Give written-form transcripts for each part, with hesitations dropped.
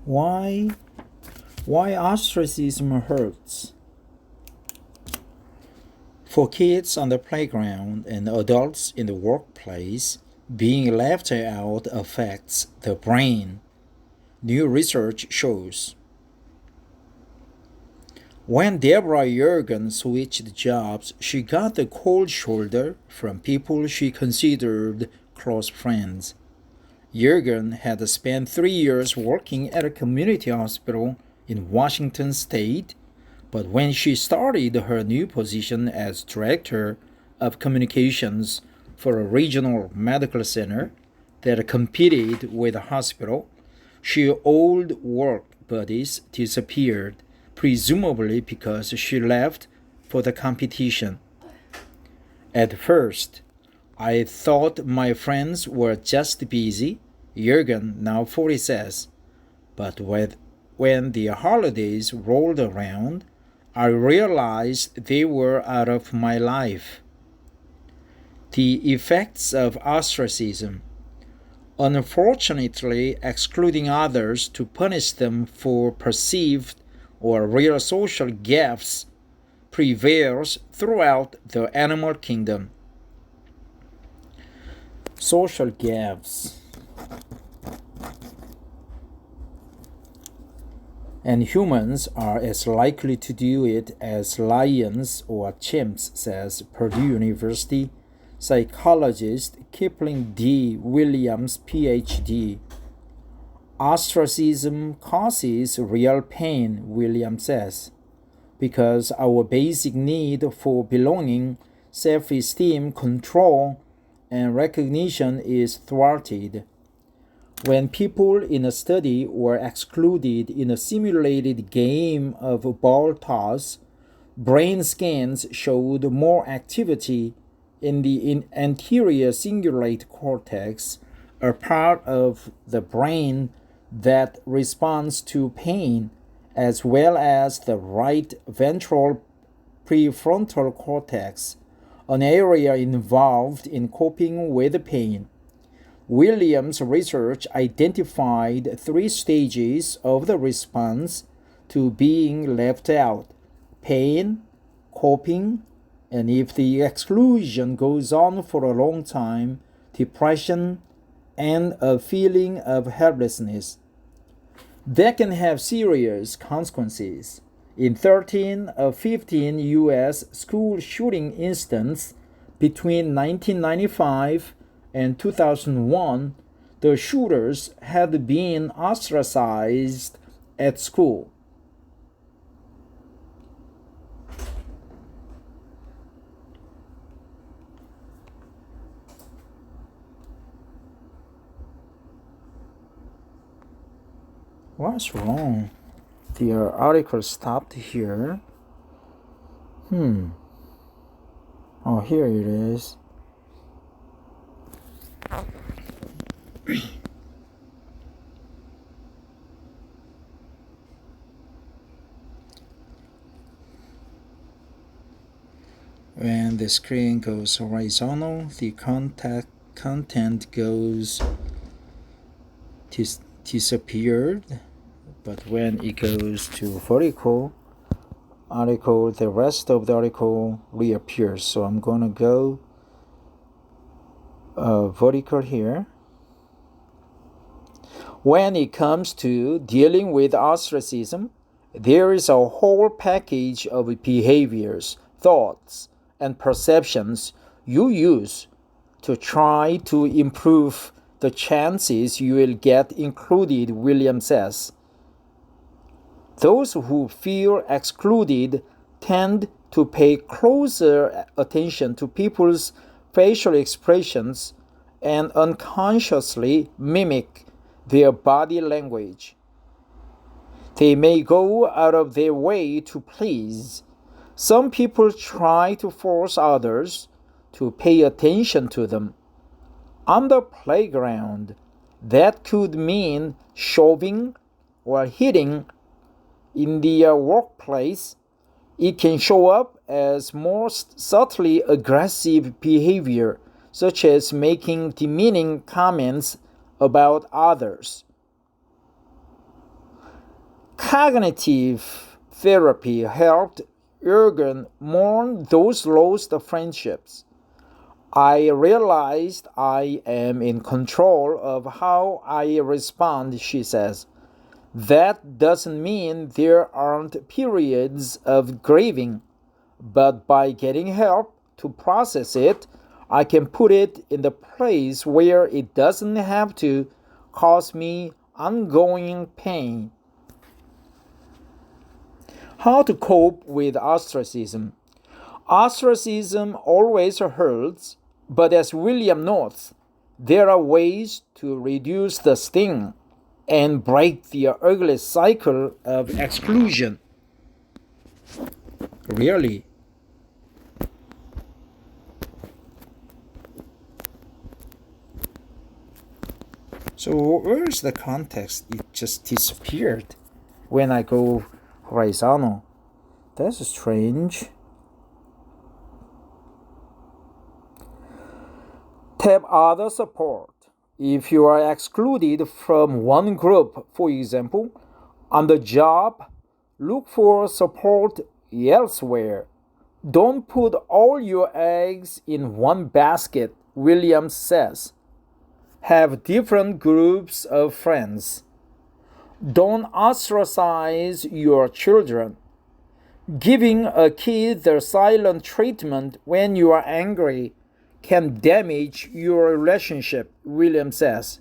Why why ostracism hurts? For kids on the playground and adults in the workplace, being left out affects the brain. New research shows. When Deborah Jurgen switched jobs, she got the cold shoulder from people she considered close friends. Jurgen had spent 3 years working at a community hospital in Washington state, but when she started her new position as director of communications for a regional medical center that competed with the hospital, she old work buddies disappeared, presumably because she left for the competition. At first, I thought my friends were just busy, Jurgen, now 40, says. But when the holidays rolled around, I realized they were out of my life. The effects of ostracism. Unfortunately, excluding others to punish them for perceived or real social gaffes prevails throughout the animal kingdom. Social gaffes. And humans are as likely to do it as lions or chimps, says Purdue University psychologist Kipling D. Williams, PhD. Ostracism causes real pain, Williams says, because our basic need for belonging, self-esteem, control, and recognition is thwarted. When people in a study were excluded in a simulated game of ball toss, brain scans showed more activity in the anterior cingulate cortex, a part of the brain that responds to pain, as well as the right ventral prefrontal cortex, an area involved in coping with pain. Williams' research identified 3 stages of the response to being left out: pain, coping, and if the exclusion goes on for a long time, depression and a feeling of helplessness. That can have serious consequences. In 13 of 15 U.S. school shooting incidents between 1995 and 2001, the shooters had been ostracized at school. What's wrong? The article stopped here. Oh, here it is. When the screen goes horizontal, the content goes disappeared, but when it goes to vertical, the rest of the article reappears. So I'm gonna go vertical here. When it comes to dealing with ostracism, there is a whole package of behaviors, thoughts, and perceptions you use to try to improve the chances you will get included, Williams says. Those who feel excluded tend to pay closer attention to people's facial expressions and unconsciously mimic their body language. They may go out of their way to please. Some people try to force others to pay attention to them. On the playground, that could mean shoving or hitting. In the workplace, it can show up as more subtly aggressive behavior, such as making demeaning comments about others. Cognitive therapy helped Jürgen mourn those lost friendships. I realized I am in control of how I respond, she says. That doesn't mean there aren't periods of grieving, but by getting help to process it, I can put it in the place where it doesn't have to cause me ongoing pain. How to cope with ostracism. Ostracism always hurts, but as William notes, there are ways to reduce the sting and break the ugly cycle of exclusion. Really? So where is the context? It just disappeared when I go horizontal. That's strange. Tap other support. If you are excluded from one group, for example, on the job, look for support elsewhere. Don't put all your eggs in one basket, Williams says. Have different groups of friends. Don't ostracize your children. Giving a kid the silent treatment when you are angry can damage your relationship, Williams says.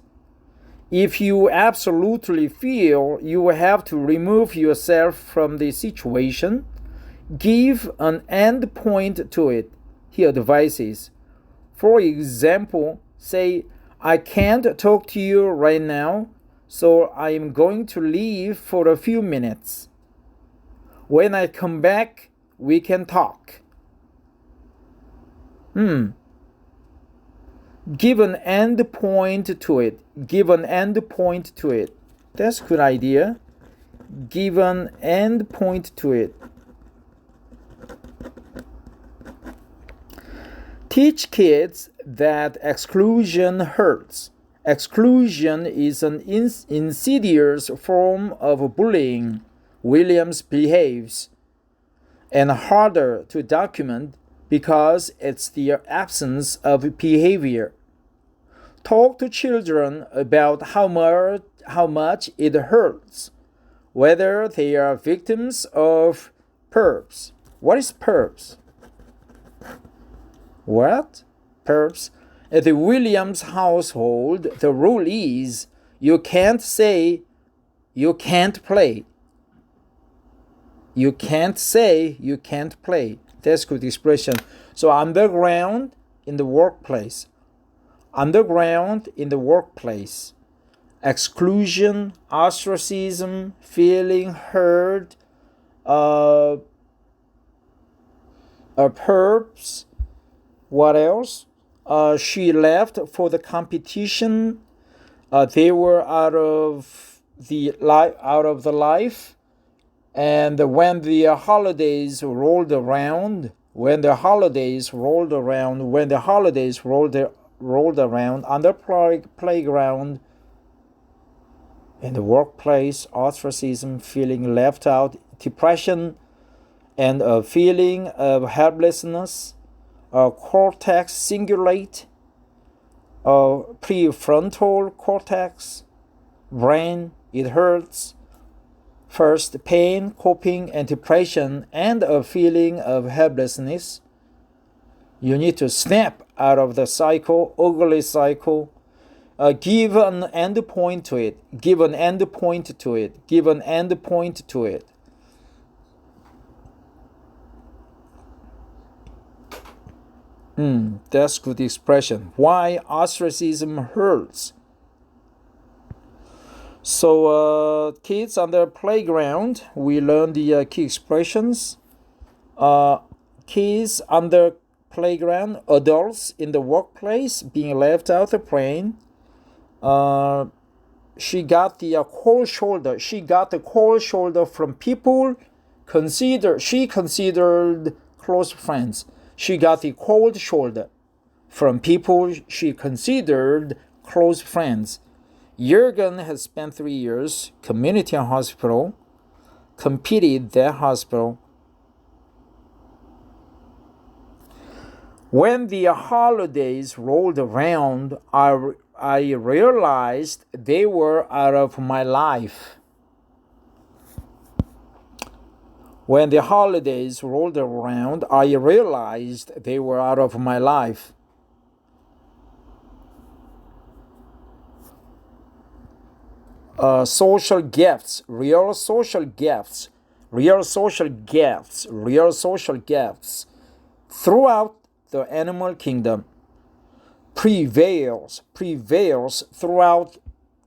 If you absolutely feel you have to remove yourself from the situation, give an end point to it, he advises. For example, say, I can't talk to you right now, so I am going to leave for a few minutes. When I come back, we can talk. Give an end point to it. Give an end point to it. That's a good idea. Give an end point to it. Teach kids that exclusion hurts. Exclusion is an insidious form of bullying, Williams behaves, and harder to document because it's the absence of behavior. Talk to children about how much it hurts, whether they are victims of perps. What is perps? What? Perps? At the Williams household, the rule is you can't say you can't play. You can't say you can't play. That's a good expression. So underground in the workplace. Underground in the workplace. Exclusion, ostracism, feeling hurt, perps. What else? She left for the competition. They were out of the life. And when the holidays rolled around on the playground, in the workplace, ostracism, feeling left out, depression, and a feeling of helplessness, cortex cingulate, prefrontal cortex, brain, it hurts. First, pain, coping, and depression, and a feeling of helplessness. You need to snap out of the cycle, ugly cycle. Give an end point to it. Give an end point to it. Give an end point to it. That's good expression. Why ostracism hurts. So kids on the playground, we learn the key expressions. Kids on the playground, adults in the workplace being left out of playing. She got the cold shoulder. She got the cold shoulder from people she considered close friends. She got the cold shoulder from people she considered close friends. Jürgen has spent 3 years community hospital. completed that hospital. When the holidays rolled around, I realized they were out of my life. When the holidays rolled around, I realized they were out of my life. Social gifts, real social gifts, real social gifts, real social gifts throughout the animal kingdom prevails throughout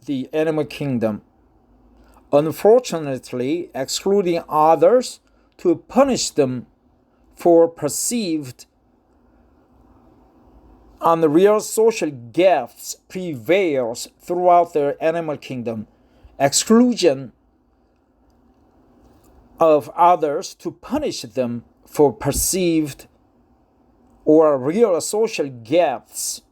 the animal kingdom, unfortunately excluding others to punish them for perceived unreal social gifts prevails throughout the animal kingdom, exclusion of others to punish them for perceived or real social gifts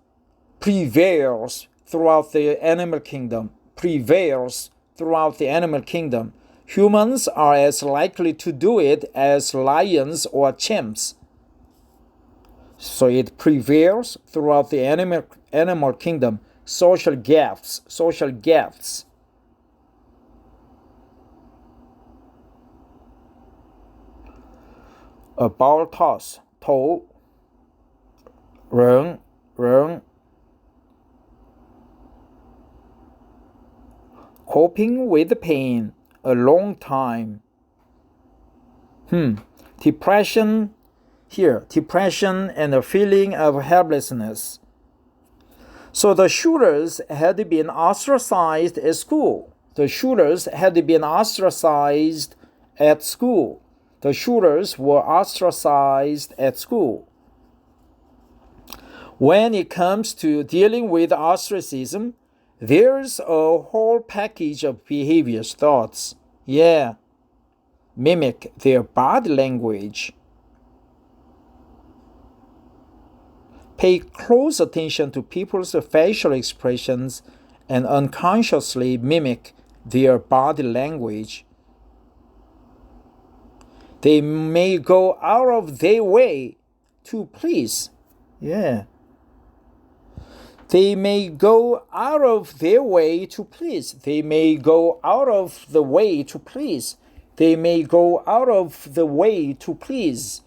prevails throughout the animal kingdom, prevails throughout the animal kingdom. Humans are as likely to do it as lions or chimps. So it prevails throughout the animal kingdom. Social gifts. A ball toss, 投人 coping with the pain a long time. Depression and a feeling of helplessness. So the shooters had been ostracized at school. The shooters were ostracized at school. When it comes to dealing with ostracism, there's a whole package of behaviors, thoughts. Yeah. Mimic their body language. Pay close attention to people's facial expressions and unconsciously mimic their body language. They may go out of their way to please. Yeah. They may go out of their way to please. They may go out of the way to please. They may go out of the way to please.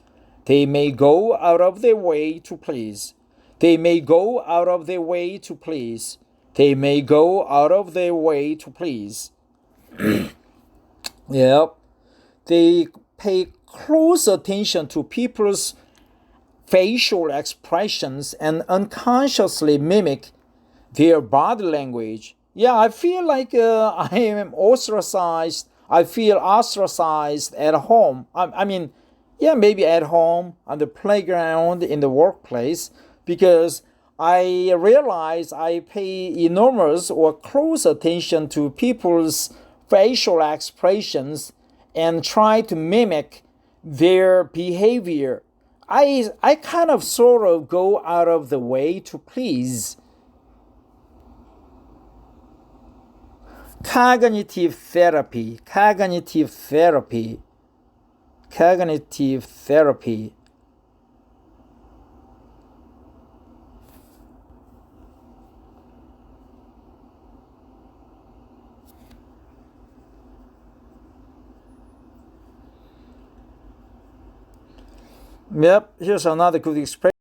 They may go out of their way to please. They may go out of their way to please. They may go out of their way to please. Yep. They pay close attention to people's facial expressions and unconsciously mimic their body language. Yeah, I feel like I am ostracized. I feel ostracized at home. Maybe at home, on the playground, in the workplace, because I realize I pay enormous or close attention to people's facial expressions and try to mimic their behavior. I kind of sort of go out of the way to please. Cognitive therapy. Yep, here's another good expression.